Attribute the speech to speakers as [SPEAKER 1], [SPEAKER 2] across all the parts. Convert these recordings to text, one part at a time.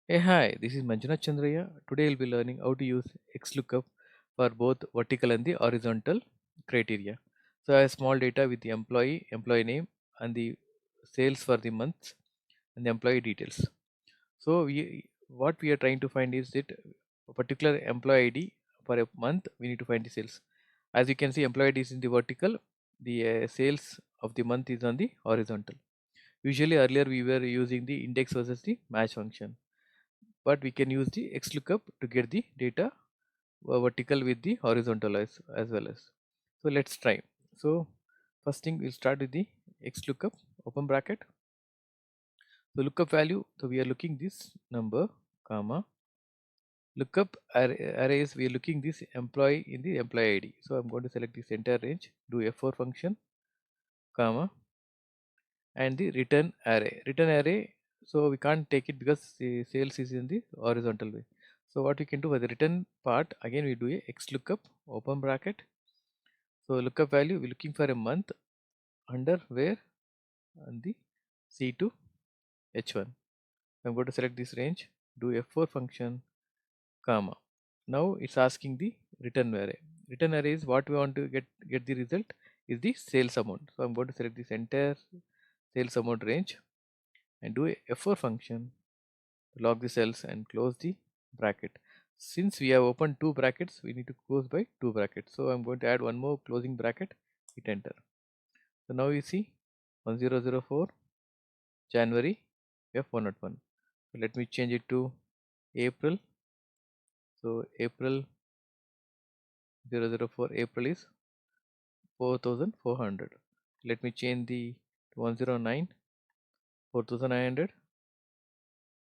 [SPEAKER 1] Hey, hi, this is Manjunath Chandraya. Today we'll be learning how to use XLOOKUP for both vertical and the horizontal criteria. So I have small data with the employee name, and the sales for the month and the employee details. So what we are trying to find is that a particular employee ID for a month, we need to find the sales. As you can see, employee ID is in the vertical, the sales of the month is on the horizontal. Usually earlier we were using the index versus the match function, but we can use the XLOOKUP to get the data vertical with the horizontal as well as. So let's try. So first thing, we'll start with the XLOOKUP, open bracket. So lookup value, so we are looking this number, comma, lookup arrays, we are looking this employee in the employee ID. So I'm going to select this entire range, do F4 function, comma, and the return array. Return array, so we can't take it because the sales is in the horizontal way. So what we can do for the return part, again we do a X lookup, open bracket. So lookup value, we're looking for a month under where on the C to H1. I'm going to select this range, do F4 function, comma. Now it's asking the return array. Return array is what we want to get the result is the sales amount. So I'm going to select this entire sales amount range and do a F4 function, log the cells and close the bracket. Since we have opened two brackets, we need to close by two brackets. So I'm going to add one more closing bracket, hit enter. So now you see 1004 January F101. So let me change it to April. So April 004, April is 4400. Let me change the 109 4900,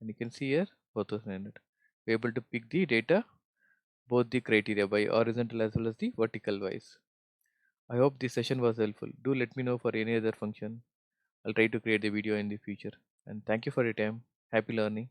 [SPEAKER 1] and you can see here 4900. We're able to pick the data both the criteria by horizontal as well as the vertical wise. I hope this session was helpful. Do let me know for any other function. I'll try to create the video in the future. And thank you for your time. Happy learning.